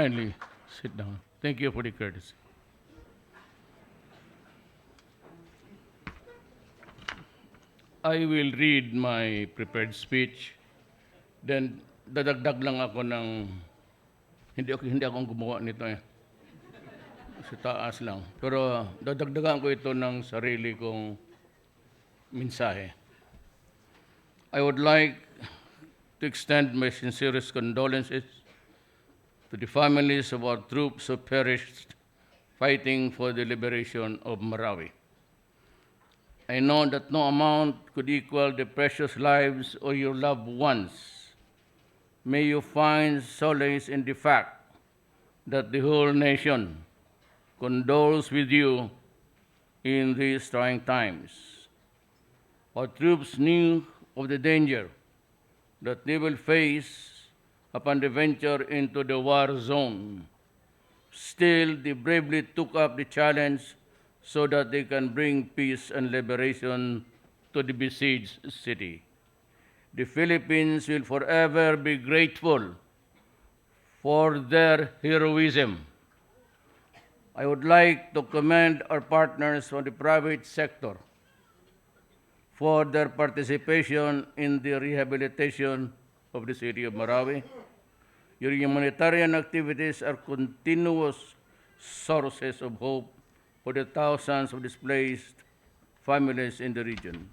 kindly sit down. Thank you for the courtesy. I will read my prepared speech. Then dadagdag lang ako ng hindi ako ang gumawa nito eh. Sa taas lang. Pero dadagdagan ko ito ng sarili kong mensahe. I would like to extend my sincerest condolences to the families of our troops who perished fighting for the liberation of Marawi. I know that no amount could equal the precious lives of your loved ones. May you find solace in the fact that the whole nation condoles with you in these trying times. Our troops knew of the danger that they will face upon the venture into the war zone. Still, they bravely took up the challenge so that they can bring peace and liberation to the besieged city. The Philippines will forever be grateful for their heroism. I would like to commend our partners from the private sector for their participation in the rehabilitation of the city of Marawi. Your humanitarian activities are continuous sources of hope for the thousands of displaced families in the region.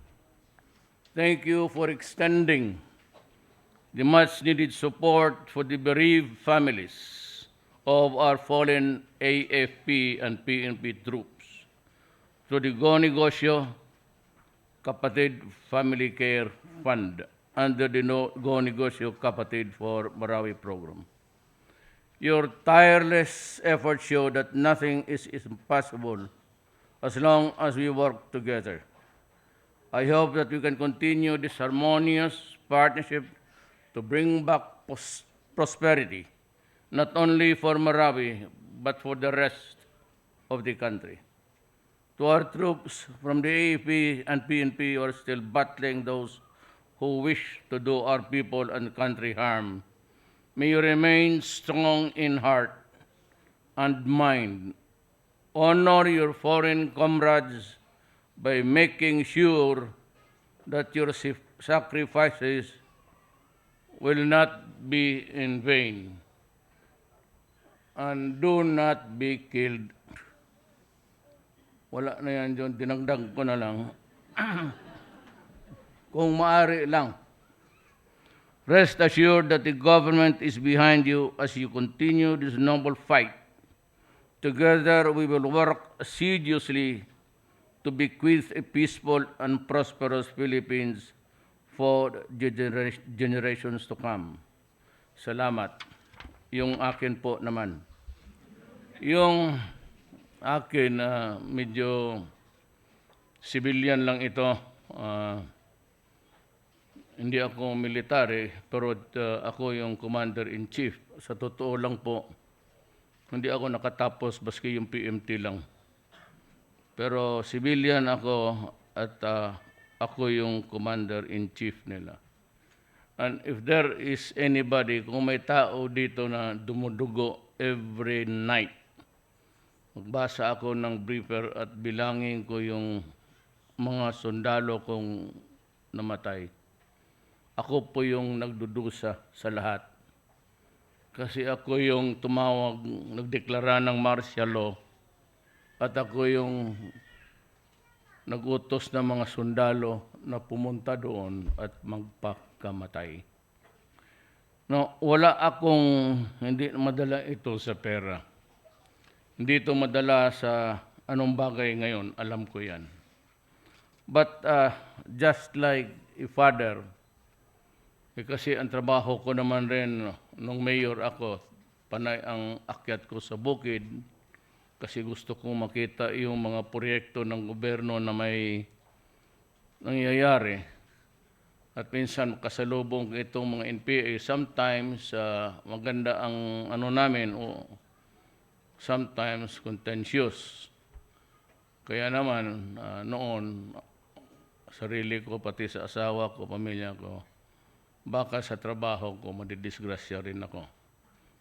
Thank you for extending the much-needed support for the bereaved families of our fallen AFP and PNP troops through the Go Negosyo Kapatid Family Care Fund under the Go Negosyo Kapatid for Marawi program. Your tireless efforts show that nothing is impossible as long as we work together. I hope that we can continue this harmonious partnership to bring back prosperity, not only for Marawi, but for the rest of the country. To our troops from the AFP and PNP who are still battling those who wish to do our people and country harm, may you remain strong in heart and mind. Honor your foreign comrades by making sure that your sacrifices will not be in vain. And do not be killed. Wala na yan dyan, dinagdag ko na lang. Kung maaari lang. Rest assured that the government is behind you as you continue this noble fight. Together we will work assiduously to bequeath a peaceful and prosperous Philippines for generations to come. Salamat. Yung akin po naman. Yung akin, medyo civilian lang ito. Hindi ako military, pero ako yung commander-in-chief. Sa totoo lang po, hindi ako nakatapos baski yung PMT lang. Pero civilian ako at ako yung commander-in-chief nila. And if there is anybody, kung may tao dito na dumudugo every night, magbasa ako ng briefer at bilangin ko yung mga sundalo kong namatay. Ako po yung nagdudusa sa lahat. Kasi ako yung tumawag, nagdeklara ng martial law at ako yung nagutos ng mga sundalo na pumunta doon at magpakamatay. No, wala akong, hindi madala ito sa pera. Hindi ito madala sa anong bagay ngayon, alam ko yan. But just like a father, kasi ang trabaho ko naman rin, nung mayor ako, panay ang akyat ko sa bukid, kasi gusto kong makita yung mga proyekto ng gobyerno na may nangyayari. At minsan kasalubong itong mga NPA, sometimes maganda ang ano namin, o sometimes contentious. Kaya naman, noon, sarili ko, pati sa asawa ko, pamilya ko, baka sa trabaho ko, madidisgrasya rin ako.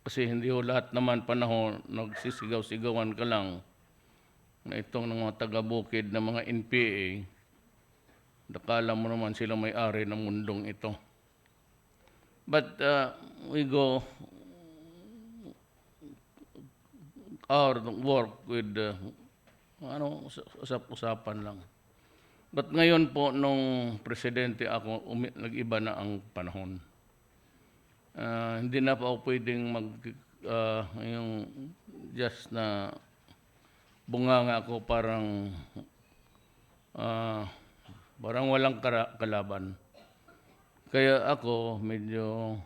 Kasi hindi ho lahat naman panahon nagsisigaw-sigawan ka lang na itong mga taga-bukid na mga NPA, nakala mo naman sila may-ari ng mundong ito. But we go our work with usap-usapan lang. But ngayon po, nung presidente ako, nag-iba na ang panahon. Hindi na pa ako pwedeng yung just na bunganga ako parang walang kalaban. Kaya ako medyo,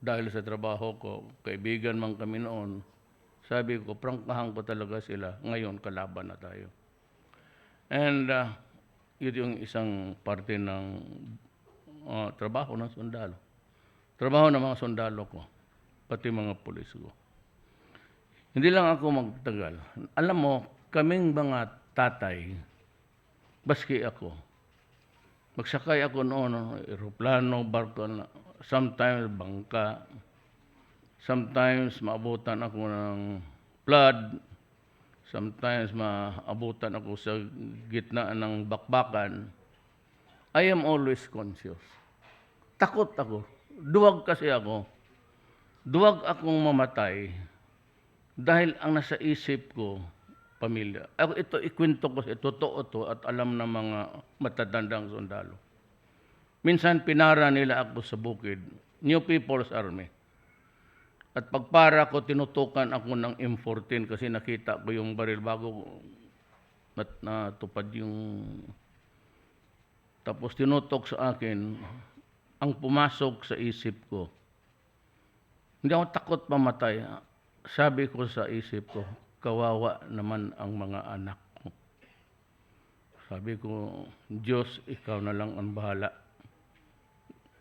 dahil sa trabaho ko, kaibigan man kami noon, sabi ko, prangkahan ko talaga sila, ngayon kalaban na tayo. And yun yung isang parte ng trabaho ng sundalo. Trabaho ng mga sundalo ko, pati mga pulis ko. Hindi lang ako magtagal. Alam mo, kaming mga tatay, baski ako, magsakay ako noon, aeroplano, barko, sometimes bangka, sometimes maabutan ako ng flood, sometimes maabutan ako sa gitna ng bakbakan. I am always conscious. Takot ako. Duwag kasi ako. Duwag akong mamatay dahil ang nasa isip ko, pamilya. Ako ito, ikwento ko sa totoo to at alam ng mga matatandang sundalo. Minsan pinara nila ako sa bukid, New People's Army. At pagpara ko, tinutukan ako ng M14 kasi nakita ko yung baril bago at natupad yung... Tapos tinutok sa akin, ang pumasok sa isip ko, hindi ako takot mamatay. Sabi ko sa isip ko, kawawa naman ang mga anak ko. Sabi ko, Diyos, ikaw na lang ang bahala.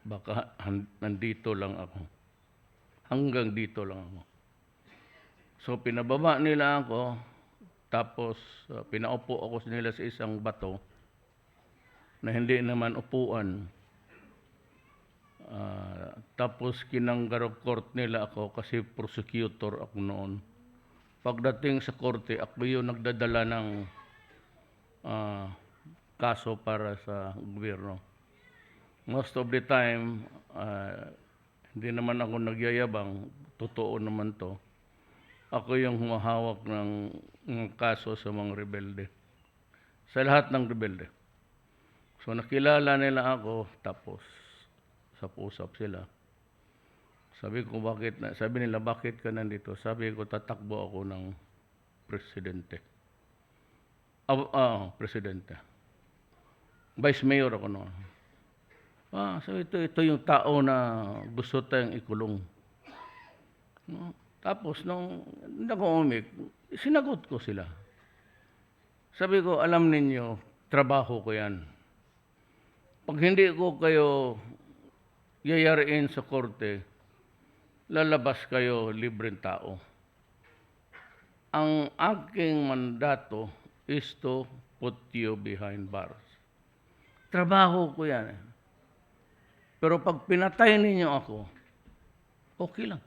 Baka nandito lang ako. Hanggang dito lang ako. So pinababa nila ako, tapos pinaupo ako nila sa isang bato na hindi naman upuan. Tapos kinanggarog court nila ako kasi prosecutor ako noon. Pagdating sa korte, ako yung nagdadala ng kaso para sa gobyerno. Most of the time, hindi naman ako nagyayabang, totoo naman to. Ako yung humahawak ng kaso sa mga rebelde. Sa lahat ng rebelde. So nakilala nila ako, tapos sa usap sila. Sabi nila, bakit ka nandito? Sabi ko, tatakbo ako ng presidente. Presidente. Vice Mayor ako noon. So ito yung tao na gusto tayong ikulong. No? Tapos, nung hindi ako umik, sinagot ko sila. Sabi ko, alam ninyo, trabaho ko yan. Pag hindi ko kayo yayariin sa korte, lalabas kayo libreng tao. Ang aking mandato is to put you behind bars. Trabaho ko yan. Pero pag pinatay ninyo ako, okay lang.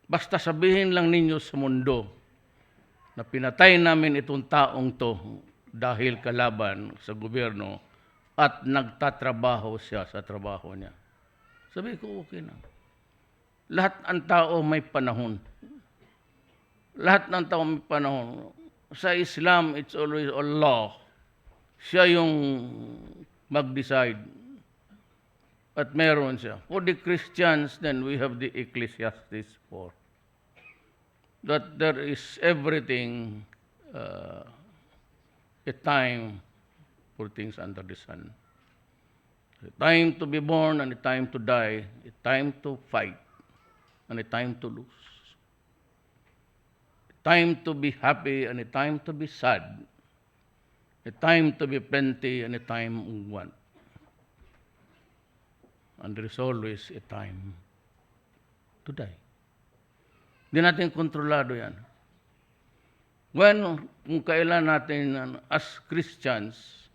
Basta sabihin lang ninyo sa mundo na pinatay namin itong taong to dahil kalaban sa gobyerno at nagtatrabaho siya sa trabaho niya. Sabi ko, okay na. Lahat ng tao may panahon. Lahat ng tao may panahon. Sa Islam, it's always Allah. Siya yung mag-decide. At meron siya. For the Christians, then we have the Ecclesiastes 4. That there is everything, a time for things under the sun. A time to be born and a time to die, a time to fight and a time to lose. A time to be happy and a time to be sad. A time to be plenty and a time of want. And there is always a time to die. Hindi natin kontrolado yan. Kung kailan natin, as Christians,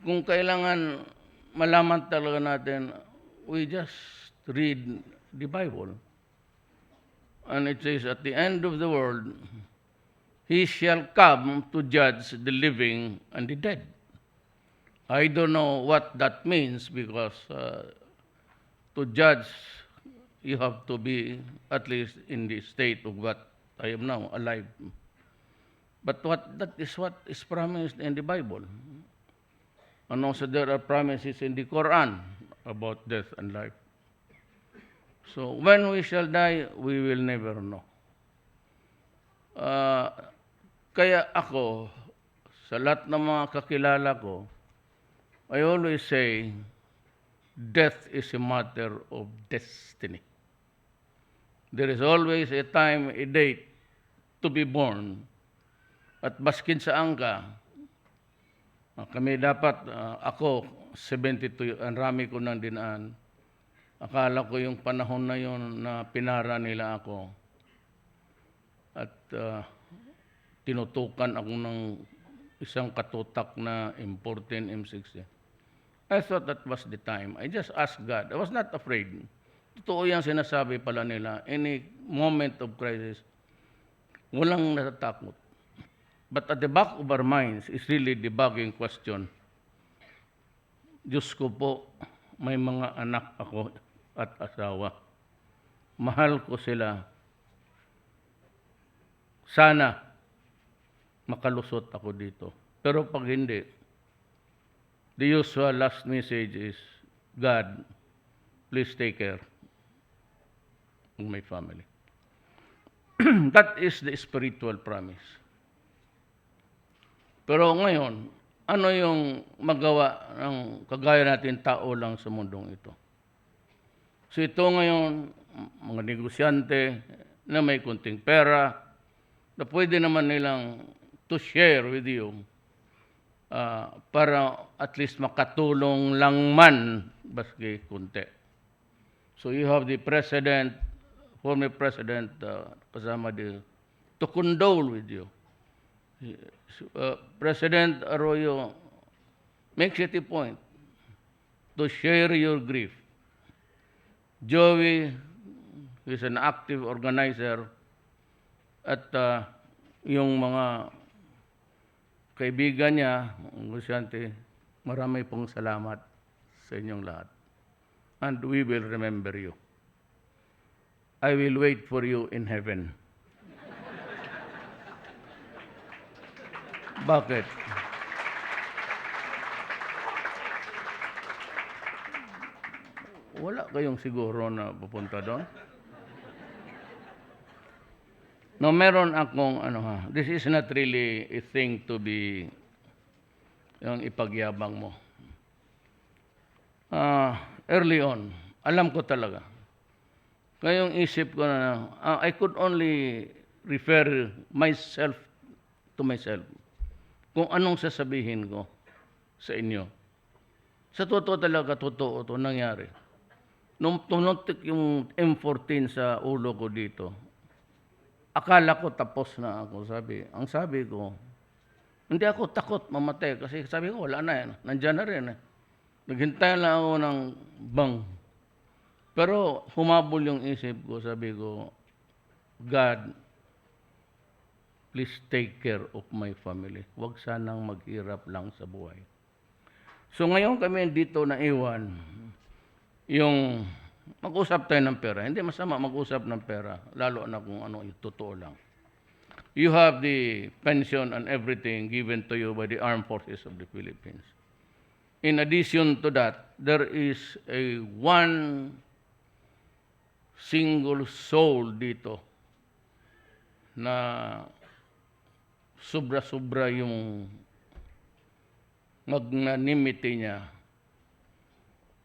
kung kailangan malaman talaga natin, we just read the Bible. And it says, at the end of the world, he shall come to judge the living and the dead. I don't know what that means because to judge, you have to be at least in the state of what I am now, alive. But that is what is promised in the Bible. And also there are promises in the Quran about death and life. So when we shall die, we will never know. Kaya ako, sa lahat ng mga kakilala ko, I always say, death is a matter of destiny. There is always a time, a date to be born. At baskin saan ka, kami dapat, ako, 72, ang rami ko nang dinaan. Akala ko yung panahon na yun na pinara nila ako. At tinutukan ako ng isang katutak na M14, M16. I thought that was the time. I just asked God. I was not afraid. Totoo yung sinasabi pala nila. Any moment of crisis, walang natatakot. But at the back of our minds is really the bugging question. Diyos ko po, may mga anak ako at asawa. Mahal ko sila. Sana makalusot ako dito. Pero pag hindi, the usual last message is, God, please take care of my family. That is the spiritual promise. Pero ngayon, ano yung magawa ng kagaya natin tao lang sa mundong ito? So ito ngayon, mga negosyante na may kunting pera, na pwede naman nilang to share with you para at least makatulong lang man baski kunti. So you have the president, former president, kasama to condole with you. President Arroyo makes it a point to share your grief. Joey is an active organizer at yung mga kaibigan niya, negosyante, marami pong salamat sa inyong lahat. And we will remember you. I will wait for you in heaven. Bakit? Wala kayong siguro na pupunta doon? No, meron akong this is not really a thing to be yung ipagyabang mo. Early on, alam ko talaga. Kaya yung isip ko na, I could only refer myself to myself. Kung anong sasabihin ko sa inyo. Sa totoo talaga, totoo ito nangyari. Nung tumutik yung M14 sa ulo ko dito, akala ko tapos na ako. Ang sabi ko, hindi ako takot mamatay kasi sabi ko, wala na yan. Nandiyan na rin. Naghintay lang ako ng bang. Pero humabol yung isip ko, sabi ko, God, please take care of my family. Huwag sanang maghirap lang sa buhay. So ngayon kami dito na iwan, yung mag-usap tayo ng pera. Hindi masama mag-usap ng pera, lalo na kung ano, yung totoo lang. You have the pension and everything given to you by the Armed Forces of the Philippines. In addition to that, there is a one single soul dito na sobra-sobra yung magnanimity niya.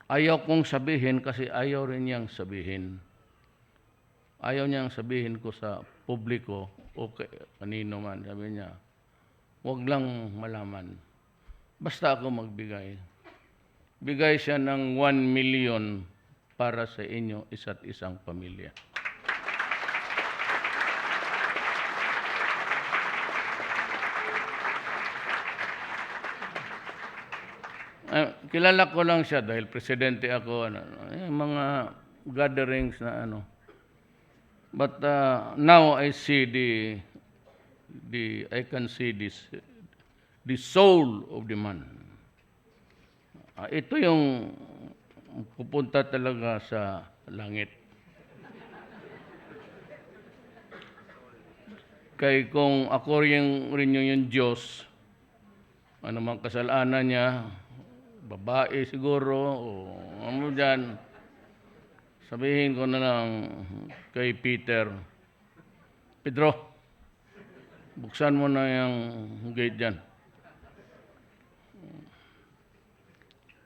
Ayaw kong sabihin kasi ayaw rin niyang sabihin. Ayaw niyang sabihin ko sa publiko o kanino man. Sabi niya, huwag lang malaman. Basta ako magbigay. Bigay siya ng 1 million para sa inyo isa't isang pamilya. Kilala ko lang siya dahil presidente ako, mga gatherings na But now I see I can see the soul of the man. Ito yung pupunta talaga sa langit. Kaya kung ako rin yung Diyos, ano mang kasalanan niya, babae siguro, o ano dyan, sabihin ko na lang kay Peter, Pedro, buksan mo na yung gate dyan.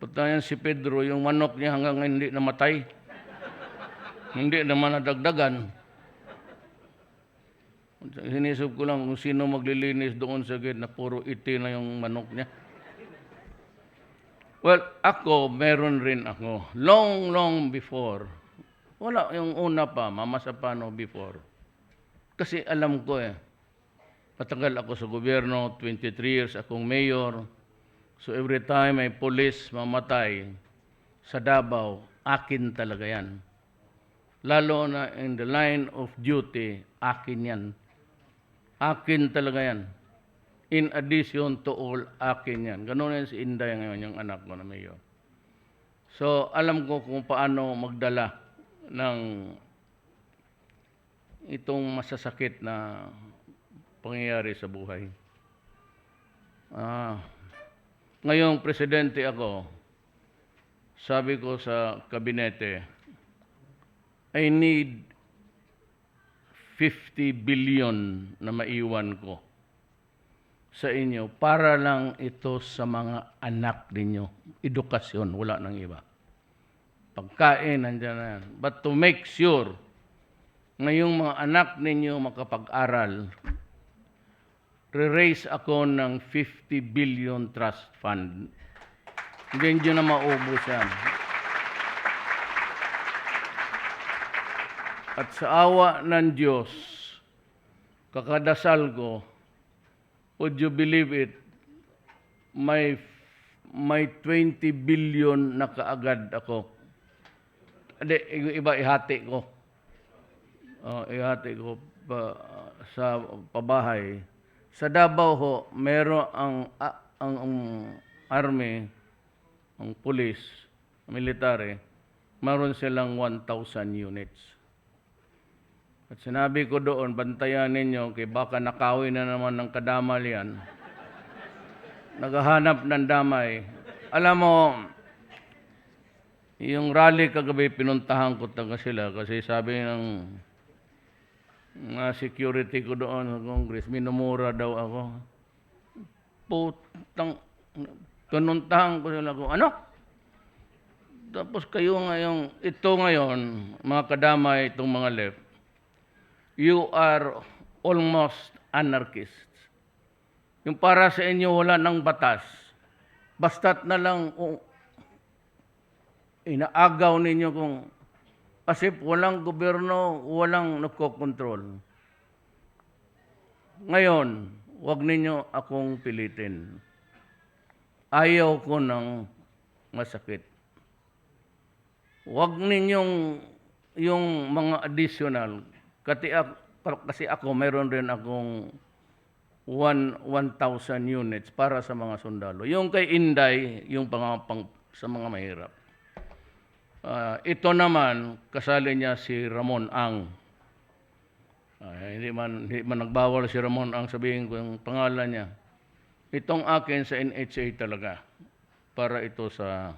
Patayan si Pedro, yung manok niya hanggang hindi namatay. Hindi naman nadagdagan. Sinisip ko lang kung sino maglilinis doon sa gate na puro iti na yung manok niya. Well, ako, meron rin ako. Long before. Wala, yung una pa, Mama Sapano before. Kasi alam ko matagal ako sa gobyerno, 23 years akong mayor. So every time may police mamatay sa Davao, akin talaga yan. Lalo na in the line of duty, akin yan. Akin talaga yan. In addition to all, akin yan. Ganun yan si Inday ngayon, yung anak ko na mayor. So alam ko kung paano magdala ng itong masasakit na pangyayari sa buhay. Ngayong presidente ako, sabi ko sa kabinete, I need 50 billion na maiwan ko sa inyo para lang ito sa mga anak ninyo. Edukasyon, wala nang iba. Pagkain, nandiyan na yan. But to make sure na yung mga anak ninyo makapag-aral, re-raise ako ng 50 billion trust fund. Hindi nyo na maubos yan. At sa awa ng Diyos, kakadasal ko, would you believe it, may 20 billion na kaagad ako. Hindi, iba ihati ko. Ihati ko sa pabahay. Sa Davao ho, meron ang army, ang police, military, meron silang 1,000 units. At sinabi ko doon, bantayan ninyo, kay baka nakawin na naman ng kadamal yan. Naghahanap ng damay. Alam mo, yung rally kagabi, pinuntahan ko taga sila kasi sabi ng security ko doon sa Congress, minumura daw ako. Putang, pinuntahan ko sila ko, ano? Tapos kayo ngayon, ito ngayon, mga kadamay, itong mga left, you are almost anarchists. Yung para sa inyo wala ng batas, basta't na lang inaagaw ninyo kung as if walang gobyerno, walang nagkokontrol. Ngayon, wag ninyo akong pilitin. Ayaw ko ng masakit. Wag ninyong yung mga additional. Kasi ako, mayroon rin akong 1,000 units para sa mga sundalo. Yung kay Inday, yung sa mga mahirap. Ito naman, kasali niya si Ramon Ang. Hindi man nagbawal si Ramon Ang sabihin ko yung pangalan niya. Itong akin sa NHA talaga. Para ito sa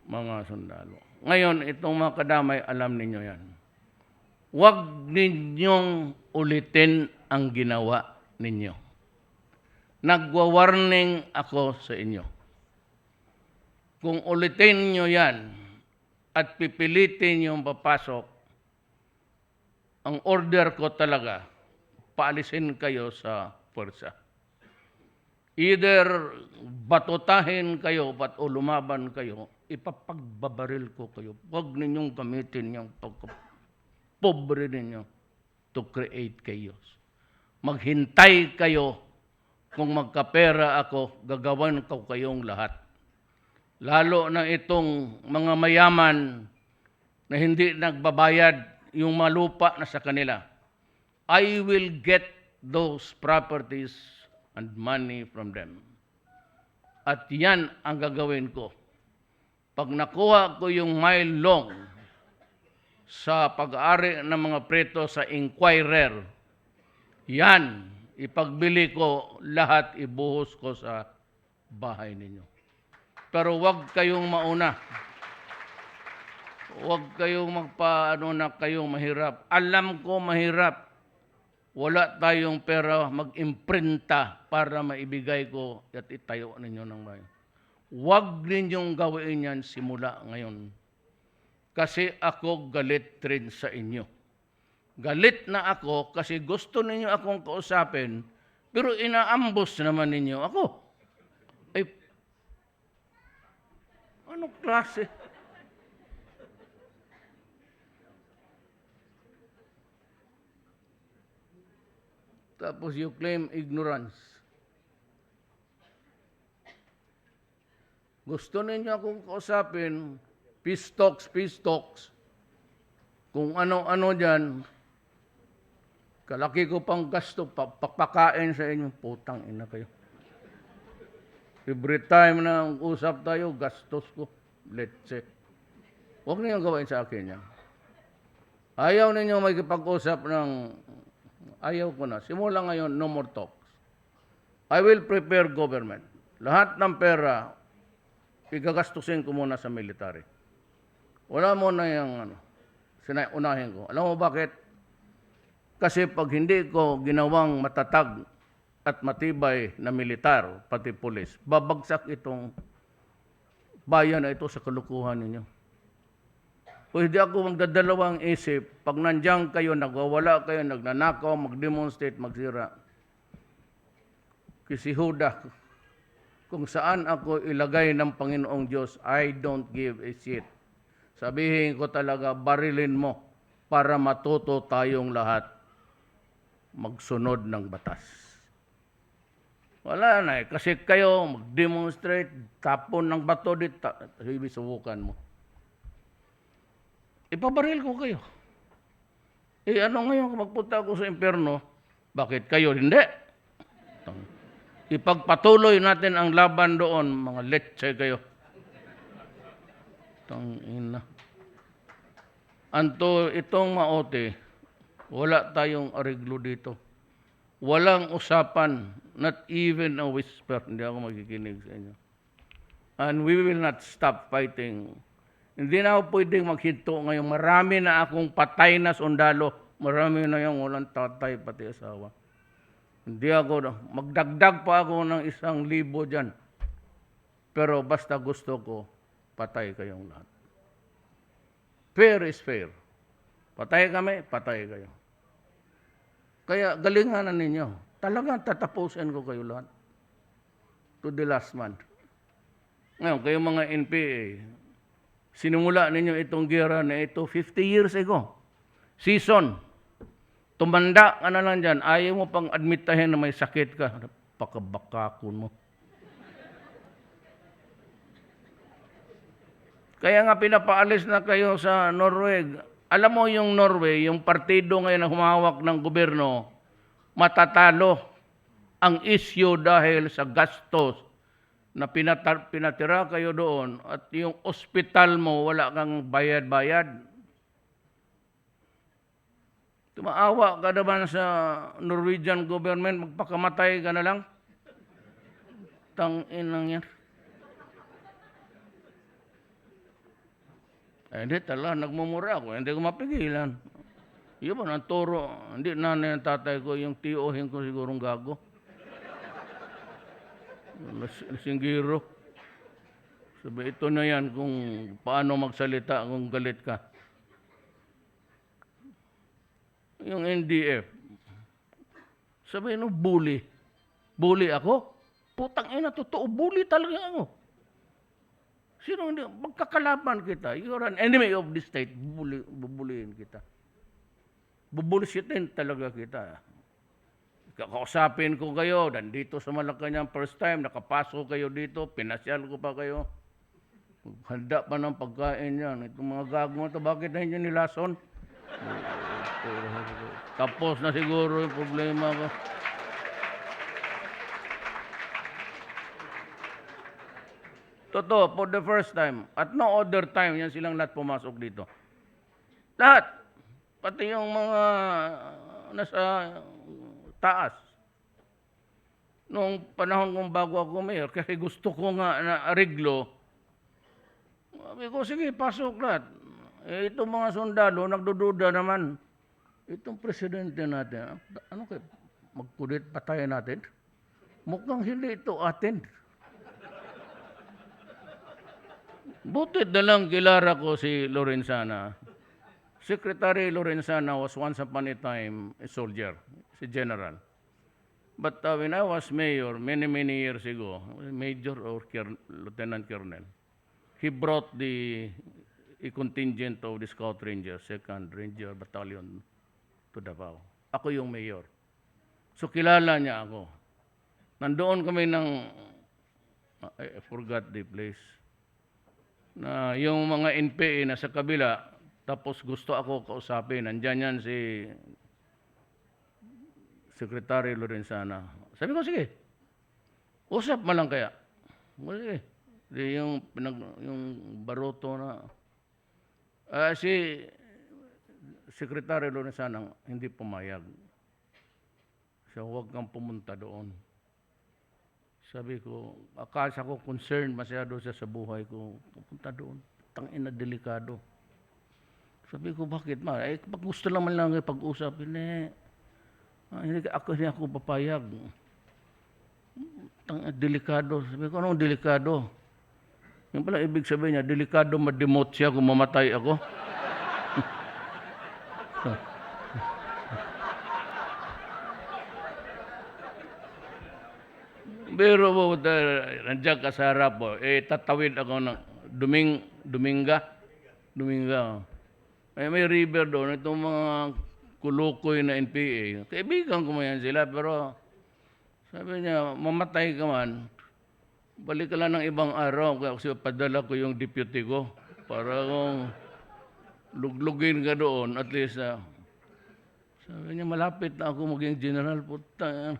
mga sundalo. Ngayon, itong mga kadamay, alam ninyo yan. Huwag ninyong ulitin ang ginawa ninyo. Nagwa-warning ako sa inyo. Kung ulitin nyo yan at pipilitin yung papasok, ang order ko talaga, paalisin kayo sa puwersa. Either batutahin kayo o lumaban kayo, ipapagbabaril ko kayo. Huwag ninyong gamitin yung pobre ninyo to create chaos. Maghintay kayo kung magkapera ako, gagawan ko kayong lahat. Lalo na itong mga mayaman na hindi nagbabayad, yung malupa na sa kanila. I will get those properties and money from them. At yan ang gagawin ko. Pag nakuha ko yung mile long sa pag-aari ng mga preto sa Inquirer, yan, ipagbili ko lahat, ibuhos ko sa bahay ninyo. Pero huwag kayong mauna. Huwag kayong na kayong mahirap. Alam ko mahirap. Wala tayong pera mag-imprinta para maibigay ko at itayo ninyo ng bayan. Huwag ninyong gawin yan simula ngayon. Kasi ako galit rin sa inyo. Galit na ako kasi gusto ninyo akong kausapin, pero inaambos naman ninyo ako. Ay, ano klase? Tapos you claim ignorance. Gusto ninyo akong kausapin, peace talks, kung ano-ano dyan, kalaki ko pang gasto, papakain sa inyo, putang ina kayo. Every time na usap tayo, gastos ko, let's say. Huwag niyo gawin sa akin yan. Ayaw ninyo magkipag-usap ng, ayaw ko na. Simula ngayon, no more talks. I will prepare government. Lahat ng pera, igagastusin ko muna sa military. Wala mo na yung unahin ko. Alam mo bakit? Kasi pag hindi ko ginawang matatag at matibay na militar, pati pulis, babagsak itong bayan na ito sa kalukuhan ninyo. Pwede ako magdadalawang isip, pag nandiyan kayo, nagwawala kayo, nagnanakaw, mag-demonstrate, magsira. Kasi Huda, kung saan ako ilagay ng Panginoong Diyos, I don't give a shit. Sabihin ko talaga, barilin mo para matuto tayong lahat magsunod ng batas. Wala na eh. Kasi kayo mag-demonstrate, tapon ng bato dito, subukan mo. Ipabaril ko kayo. Ano ngayon kung magpunta ako sa impyerno, bakit kayo hindi? Ipagpatuloy natin ang laban doon, mga letse kayo. Tangina. Anto itong maote, wala tayong areglo dito. Walang usapan, not even a whisper. Hindi ako magkikinig sa inyo. And we will not stop fighting. Hindi na ako pwedeng maghinto ngayon. Marami na akong patay na sundalo. Marami na yung walang tatay, pati asawa. Hindi ako, magdagdag pa ako ng 1,000 dyan. Pero basta gusto ko, patay kayong lahat. Fair is fair. Patay kami, patay kayo. Kaya galinganan ninyo. Talagang tatapusin ko kayo lahat. To the last man. Ngayon, kayo mga NPA, sinimula ninyo itong gera na ito 50 years ago. Season. Tumanda ka na lang dyan, ayaw mo pang admitahin na may sakit ka. Pakabakakon mo. Kaya nga pinapaalis na kayo sa Norway. Alam mo yung Norway, yung partido ngayon na humawak ng gobyerno, matatalo ang issue dahil sa gastos na pinatira kayo doon at yung ospital mo wala kang bayad-bayad. Tumaawa ka naman sa Norwegian government, magpakamatay ka na lang. Tang-inang yan. Hindi talaga, nagmumura ako. Hindi ko mapigilan. Yun ba, turo. Hindi nanay ng tatay ko, yung tiohin ko sigurong gago. Singgiro. Sabi, ito na yan kung paano magsalita kung galit ka. Yung NDF. Sabi, bully. Bully ako? Putang ina, totoo, bully talaga ako. Sino hindi? Magkakalaban kita. You're an enemy of the state. Bubulihin kita. Bubulsitin talaga kita. Kakausapin ko kayo. Nandito sa Malacanang first time. Nakapasok kayo dito. Pinasyal ko pa kayo. Handa pa ng pagkain yan. Itong mga gago mo ito. Bakit na hindi nilason? Tapos na siguro yung problema ko. Totoo, for the first time. At no other time, yan silang lahat pumasok dito. Lahat. Pati yung mga nasa taas. Noong panahon kong bago ako mayor, kasi gusto ko nga na ariglo, sabi ko, sige, pasok lahat. Eh, itong mga sundalo, nagdududa naman. Itong presidente natin, ano kayo, magkulit patayin natin? Mukhang hindi ito atin. Butit na lang kilala ko si Lorenzana. Secretary Lorenzana was once upon a time a soldier, si general. But when I was mayor, many years ago, major or lieutenant colonel, he brought a contingent of the Scout Rangers, 2nd Ranger Battalion to Davao. Ako yung mayor. So kilala niya ako. Nandoon kami ng, I forgot the place, na yung mga NPA na sa kabila, tapos gusto ako kausapin. Nandyan yan si Secretary Lorenzana. Sabi ko, sige, usap mo lang kaya. Sige. Yung baroto na, si Secretary Lorenzana hindi pumayag. So, huwag kang pumunta doon. Sabi ko, akala ko concerned masyado siya sa buhay ko. Pupunta doon. Tangina, delikado. Sabi ko, bakit ma? Eh, pag gusto naman lang pag-usap, hindi ako papayag. Delikado. Sabi ko, anong delikado? Yung pala, ibig sabihin niya, delikado ma-demote siya kung mamatay ako. Pero nandiyan ka sa harap po, tatawid ako ng Dominga. May river doon, itong mga kulukoy na NPA. Kaibigan ko man yan sila, pero sabi niya, mamatay ka man, balik ka lang ng ibang araw, kasi padala ko yung deputy ko, para kung luglugin ka doon, at least, sabi niya, malapit na ako maging general, puta.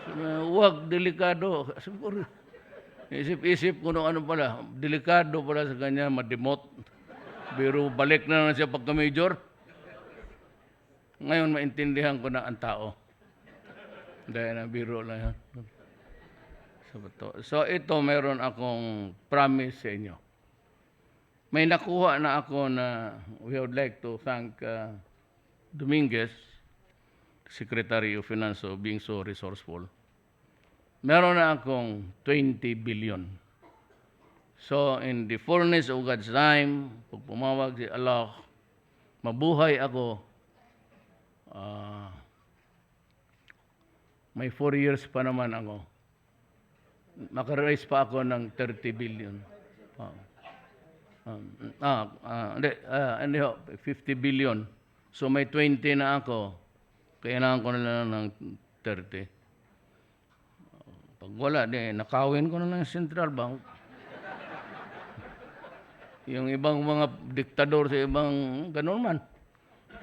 Huwag, delikado. Isip-isip ko nung ano pala, delikado pala sa kanya, ma-demote. Pero balik na lang siya pagka-major. Ngayon, maintindihan ko na ang tao. Dahil na biro lang yan. So ito, meron akong promise sa inyo. May nakuha na ako na we would like to thank Dominguez, Secretary of Finance, for being so resourceful. Meron na akong 20 billion. So, in the fullness of God's time, pag pumawag si Allah, mabuhay ako, may 4 years pa naman ako. Makaraise pa ako ng 30 billion. Hindi, 50 billion. So, may 20 na ako. Kailangan ko na lang ng 30. Pag wala, nakawin ko na lang yung Central Bank. Yung ibang mga diktador sa ibang ganun man.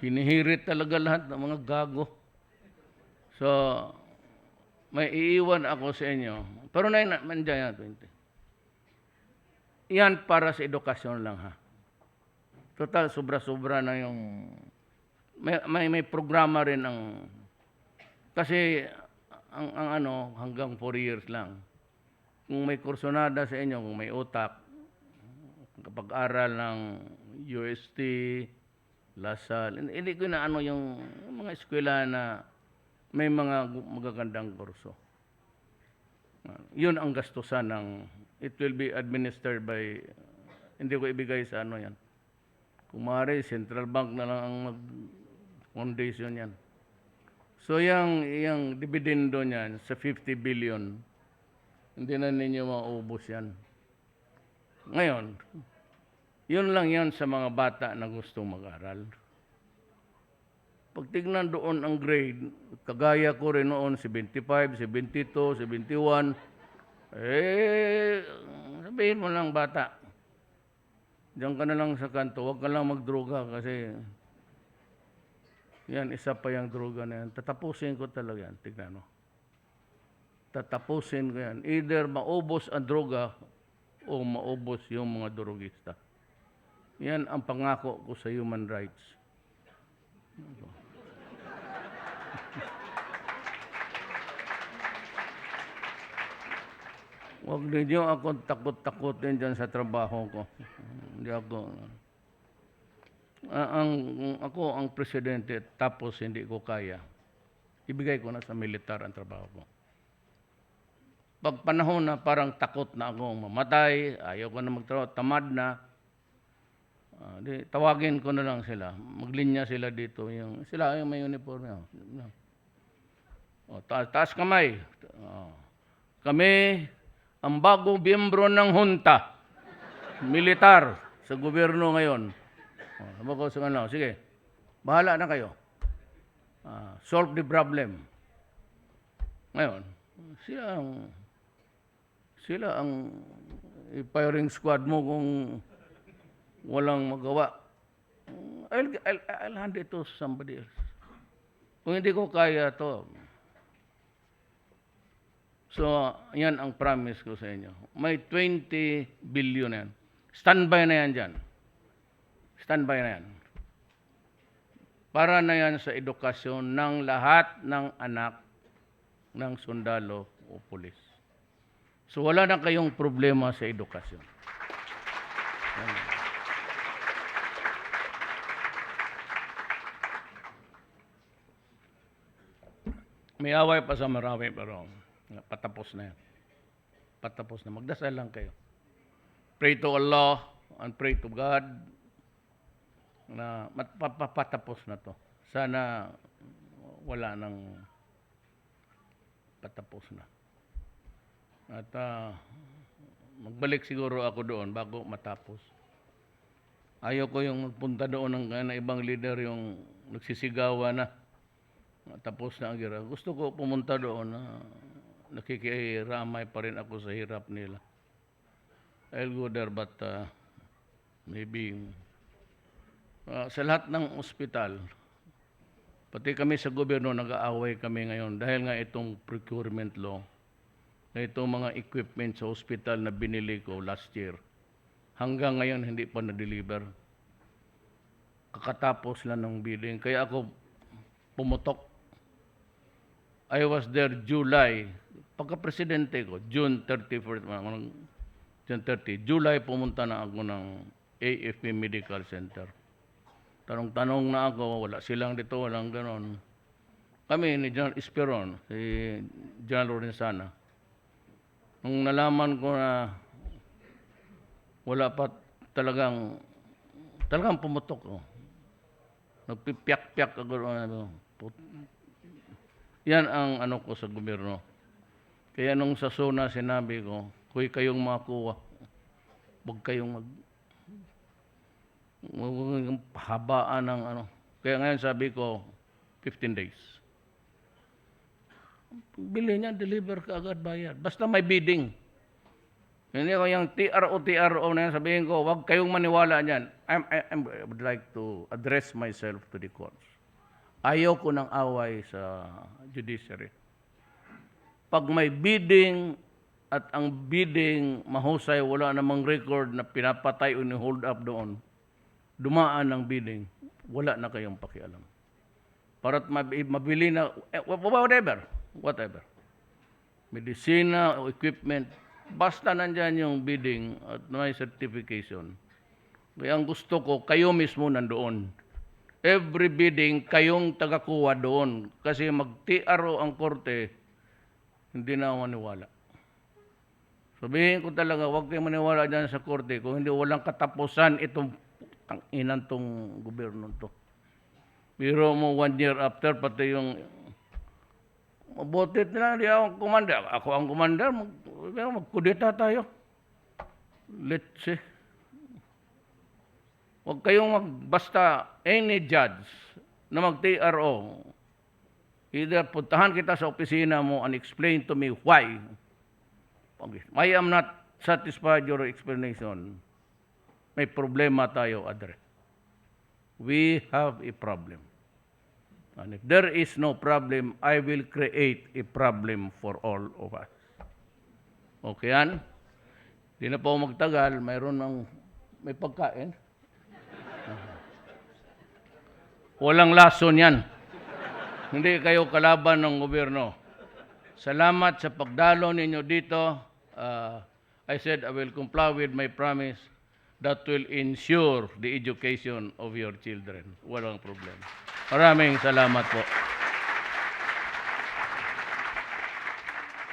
Hinihirit talaga lahat ng mga gago. So, may iiwan ako sa inyo. Pero nandiyan yan, 20. Yan para sa edukasyon lang, ha. Total, sobra-sobra na yung... May programa rin ang... Kasi ang hanggang 4 years lang. Kung may kursonada sa inyo, kung may utak, kapag-aral ng UST, Lasal, hindi ko na yung mga eskwela na may mga magagandang kurso. Yun ang gastusan ng, it will be administered by, hindi ko ibigay sa yan. Kung maaari, Central Bank na lang ang foundation yan. So, yung dividendo niyan sa 50 billion, hindi na ninyo maubos yan. Ngayon, yun lang yan sa mga bata na gustong mag-aral. Pag tignan doon ang grade, kagaya ko rin noon, 75, 72, 71, sabihin mo lang bata, diyan ka na lang sa kanto, huwag ka lang magdroga kasi Yan, isa pa yung droga na yan. Tatapusin ko talaga yan. Tignan mo. Tatapusin ko yan. Either maubos ang droga o maubos yung mga drogista. Yan ang pangako ko sa human rights. Huwag ninyo akong takot-takotin dyan sa trabaho ko. Hindi ako. Ako ang presidente tapos hindi ko kaya. Ibigay ko na sa militar ang trabaho ko. Pag panahon na parang takot na akong mamatay, ayaw ko na magtrabaho, tamad na, tawagin ko na lang sila. Maglinya sila dito. Sila yung may uniforme. Taas kamay. Kami ang bagong miyembro ng junta, militar sa gobyerno ngayon. Sabi ko sa kanila, sige, bahala na kayo. Solve the problem. Ngayon, sila ang firing squad mo kung walang magawa. I'll hand it to somebody else. Kung hindi ko kaya to. So, yan ang promise ko sa inyo. May 20 billion yan. Standby na yan dyan. Standby na yan. Para na yan sa edukasyon ng lahat ng anak ng sundalo o pulis. So, wala na kayong problema sa edukasyon. May away pa sa marami pero patapos na yan. Patapos na. Magdasal lang kayo. Pray to Allah and pray to God na patapos na to. Sana wala nang patapos na. At magbalik siguro ako doon bago matapos. Ayaw ko yung magpunta doon ng ibang leader yung nagsisigawan na. Tapos na ang gira. Gusto ko pumunta doon na nakikiramay pa rin ako sa hirap nila. I'll go there but maybe sa lahat ng ospital, pati kami sa gobyerno nag-aaway kami ngayon dahil nga itong procurement law na itong mga equipment sa ospital na binili ko last year. Hanggang ngayon hindi pa na-deliver. Kakatapos lang ng bidding. Kaya ako pumutok. I was there July. Pagka-presidente ko, June 31st, June 30, July pumunta na ako ng AFP Medical Center. Tanong-tanong na ako, wala silang dito, walang ganon. Kami ni General Esperon, si General Lorenzana, nung nalaman ko na wala pa talagang pumutok. Nagpipiyak-piyak ako. Yan ang ko sa gobyerno. Kaya nung sa SONA sinabi ko, kung kayong makuha, huwag kayong habaan ng Kaya ngayon sabi ko, 15 days. Bili niya, deliver ka agad bayad. Basta may bidding. Hindi ko yung TRO na yan, sabihin ko, huwag kayong maniwala niyan. I would like to address myself to the courts. Ayaw ko ng away sa judiciary. Pag may bidding at ang bidding mahusay, wala namang record na pinapatay o ni-hold up doon, dumaan ng bidding, wala na kayong pakialam. Para't mabili na, whatever. Medisina o equipment, basta nandyan yung bidding at may certification. Kaya ang gusto ko, kayo mismo nandoon. Every bidding, kayong tagakuha doon. Kasi mag-TRO ang korte, hindi na ako maniwala. Sabihin ko talaga, huwag kayong maniwala dyan sa korte kung hindi walang katapusan itong inantong gobyerno to. Biro mo 1 year after, pati yung mabutit nila, hindi ako commander. Ako ang commander, magkudeta tayo. Let's see. Huwag kayong basta any judge na mag-TRO. Either puntahan kita sa opisina mo and explain to me why. I am not satisfied your explanation. May problema tayo, Adre. We have a problem. And if there is no problem, I will create a problem for all of us. Okay yan? Di na po magtagal, may pagkain. Walang lason yan. Hindi kayo kalaban ng gobyerno. Salamat sa pagdalo ninyo dito. I said I will comply with my promise that will ensure the education of your children. Walang problema. Maraming salamat po.